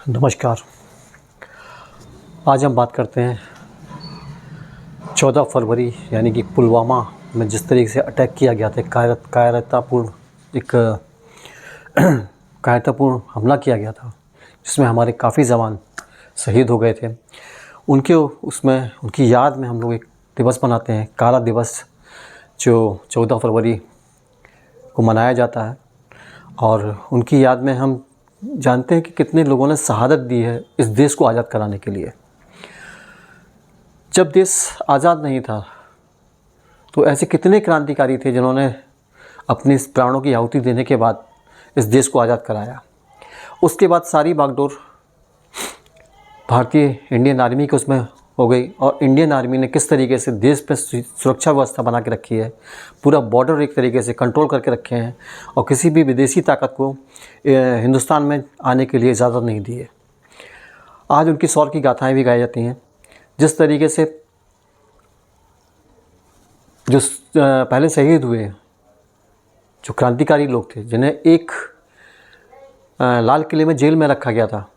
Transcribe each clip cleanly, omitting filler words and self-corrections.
नमस्कार। आज हम बात करते हैं 14 फरवरी यानी कि पुलवामा में जिस तरीके से अटैक किया गया था, कायरतापूर्ण हमला किया गया था, जिसमें हमारे काफ़ी जवान शहीद हो गए थे। उनकी याद में हम लोग एक दिवस मनाते हैं, काला दिवस, जो 14 फरवरी को मनाया जाता है। और उनकी याद में हम जानते हैं कि कितने लोगों ने शहादत दी है इस देश को आज़ाद कराने के लिए। जब देश आज़ाद नहीं था तो ऐसे कितने क्रांतिकारी थे जिन्होंने अपने प्राणों की आहुति देने के बाद इस देश को आज़ाद कराया। उसके बाद सारी बागडोर भारतीय इंडियन आर्मी के उसमें हो गई, और इंडियन आर्मी ने किस तरीके से देश पे सुरक्षा व्यवस्था बना के रखी है, पूरा बॉर्डर एक तरीके से कंट्रोल करके रखे हैं, और किसी भी विदेशी ताकत को हिंदुस्तान में आने के लिए इजाज़त नहीं दी है। आज उनकी शौर्य की गाथाएं भी गाई जाती हैं। जिस तरीके से जो पहले शहीद हुए जो क्रांतिकारी लोग थे, जिन्हें एक लाल किले में जेल में रखा गया था,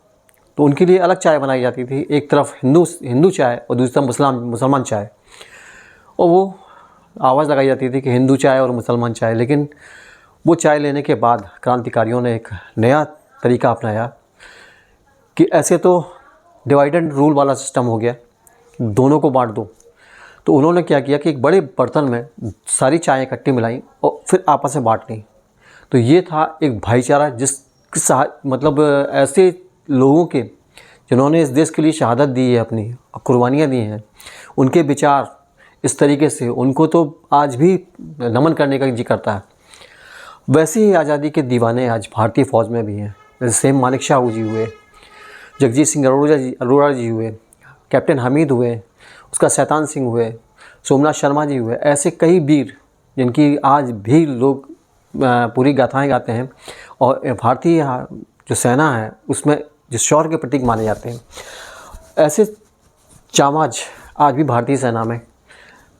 तो उनके लिए अलग चाय बनाई जाती थी। एक तरफ हिंदू चाय और दूसरी तरफ मुसलमान चाय, और वो आवाज़ लगाई जाती थी कि हिंदू चाय और मुसलमान चाय। लेकिन वो चाय लेने के बाद क्रांतिकारियों ने एक नया तरीका अपनाया कि ऐसे तो डिवाइड एंड रूल वाला सिस्टम हो गया, दोनों को बांट दो। तो उन्होंने क्या किया कि एक बड़े बर्तन में सारी चाय इकट्ठी मिलाई और फिर आपस में बांट ली। तो ये था एक भाईचारा, ऐसे लोगों के जिन्होंने इस देश के लिए शहादत दी है, अपनी कुर्बानियाँ दी हैं, उनके विचार इस तरीके से, उनको तो आज भी नमन करने का जी करता है। वैसे ही आज़ादी के दीवाने आज भारतीय फ़ौज में भी हैं। जैसे सेम मानेक शॉ जी हुए, जगजीत सिंह अरोड़ा जी हुए, कैप्टन हमीद हुए, उसका शैतान सिंह हुए, सोमनाथ शर्मा जी हुए। ऐसे कई वीर जिनकी आज भी लोग पूरी गाथाएँ गाते हैं, और भारतीय जो सेना है उसमें जो शौर्य के प्रतीक माने जाते हैं। ऐसे जांबाज आज भी भारतीय सेना में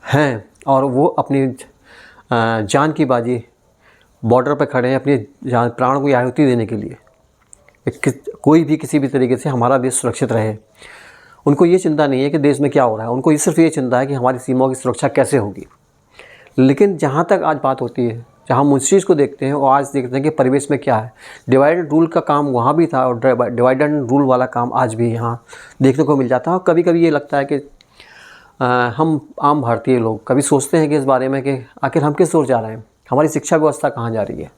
हैं, और वो अपनी जान की बाजी बॉर्डर पर खड़े हैं, अपनी जान प्राण को आहुति देने के लिए। कोई भी किसी भी तरीके से हमारा देश सुरक्षित रहे। उनको ये चिंता नहीं है कि देश में क्या हो रहा है, उनको सिर्फ ये चिंता है कि हमारी सीमाओं की सुरक्षा कैसे होगी। लेकिन जहाँ तक आज बात होती है, जहाँ हम उस चीज़ को देखते हैं और आज देखते हैं कि परिवेश में क्या है, डिवाइड एंड रूल का काम वहाँ भी था, और डिवाइड एंड रूल वाला काम आज भी यहाँ देखने को मिल जाता है। और कभी कभी ये लगता है कि हम आम भारतीय लोग कभी सोचते हैं कि इस बारे में कि आखिर हम किस ओर जा रहे हैं, हमारी शिक्षा व्यवस्था कहाँ जा रही है,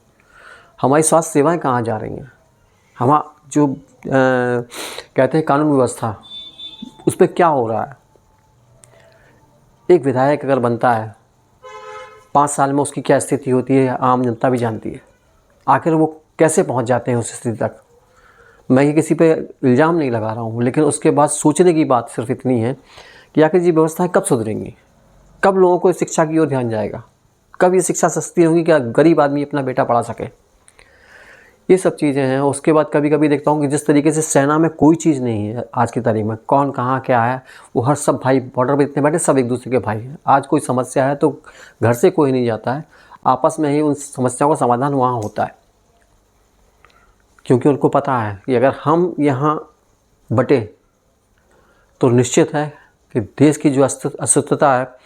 हमारी स्वास्थ्य सेवाएँ कहाँ जा रही हैं, हम जो कहते हैं कानून व्यवस्था, उस पर क्या हो रहा है। एक विधायक अगर बनता है 5 साल में उसकी क्या स्थिति होती है, आम जनता भी जानती है। आखिर वो कैसे पहुंच जाते हैं उस स्थिति तक। मैं ये किसी पे इल्ज़ाम नहीं लगा रहा हूँ, लेकिन उसके बाद सोचने की बात सिर्फ इतनी है कि आखिर ये व्यवस्थाएं कब सुधरेंगी, कब लोगों को शिक्षा की ओर ध्यान जाएगा, कब ये शिक्षा सस्ती होगी कि गरीब आदमी अपना बेटा पढ़ा सके। ये सब चीज़ें हैं। उसके बाद कभी कभी देखता हूँ कि जिस तरीके से सेना में कोई चीज़ नहीं है आज की तारीख में, कौन कहाँ क्या है, वो हर सब भाई बॉर्डर पर इतने बैठे, सब एक दूसरे के भाई हैं। आज कोई समस्या है तो घर से कोई नहीं जाता है, आपस में ही उन समस्याओं का समाधान वहाँ होता है, क्योंकि उनको पता है कि अगर हम यहाँ बटे तो निश्चित है कि देश की जो अस्तित्वता है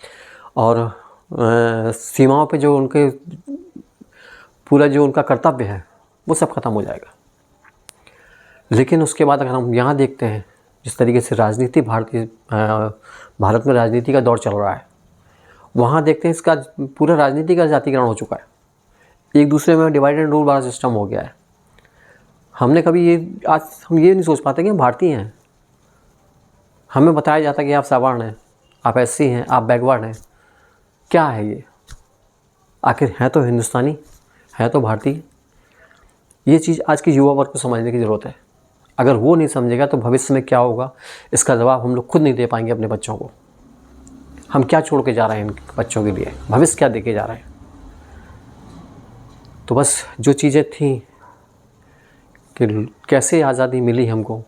और सीमाओं पे जो उनके पूरा जो उनका कर्तव्य है वो सब खत्म हो जाएगा। लेकिन उसके बाद अगर हम यहाँ देखते हैं जिस तरीके से राजनीति भारत में राजनीति का दौर चल रहा है, वहाँ देखते हैं इसका पूरा राजनीति का जातिकरण हो चुका है। एक दूसरे में डिवाइड एंड रूल वाला सिस्टम हो गया है। हमने कभी आज हम ये नहीं सोच पाते कि हम भारतीय हैं। हमें बताया जाता है कि आप सवर्ण हैं, आप एससी हैं, आप बैकवर्ड हैं। क्या है ये? आखिर हैं तो हिंदुस्तानी, है तो भारतीय। ये चीज़ आज की युवा वर्ग को समझने की ज़रूरत है। अगर वो नहीं समझेगा तो भविष्य में क्या होगा, इसका जवाब हम लोग खुद नहीं दे पाएंगे अपने बच्चों को। हम क्या छोड़ के जा रहे हैं इन बच्चों के लिए, भविष्य क्या दे के जा रहे हैं। तो बस जो चीज़ें थी कि कैसे आज़ादी मिली हमको,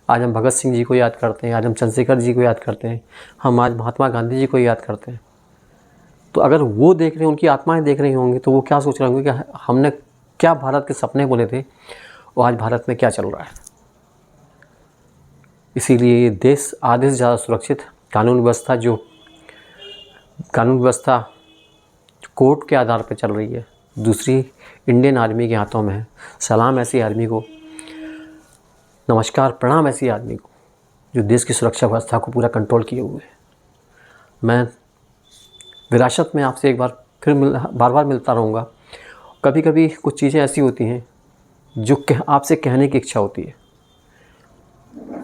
आज हम भगत सिंह जी को याद करते हैं, आज हम चंद्रशेखर जी को याद करते हैं, हम आज महात्मा गांधी जी को याद करते हैं। तो अगर वो देख रहे हैं, उनकी आत्माएं देख रही होंगी, तो वो क्या सोच रहे होंगे कि हमने क्या भारत के सपने बोले थे और आज भारत में क्या चल रहा है। इसीलिए ये देश आधे से ज़्यादा सुरक्षित कानून व्यवस्था कोर्ट के आधार पर चल रही है, दूसरी इंडियन आर्मी के हाथों में है। सलाम ऐसी आर्मी को, नमस्कार प्रणाम ऐसी आदमी को जो देश की सुरक्षा व्यवस्था को पूरा कंट्रोल किए हुए है। मैं विरासत में आपसे एक बार फिर बार बार मिलता रहूँगा। कभी कभी कुछ चीज़ें ऐसी होती हैं जो आपसे कहने की इच्छा होती है,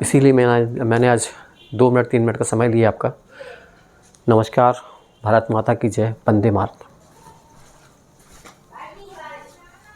इसीलिए मैंने आज 2 मिनट 3 मिनट का समय लिया आपका। नमस्कार, भारत माता की जय, वंदे मातरम।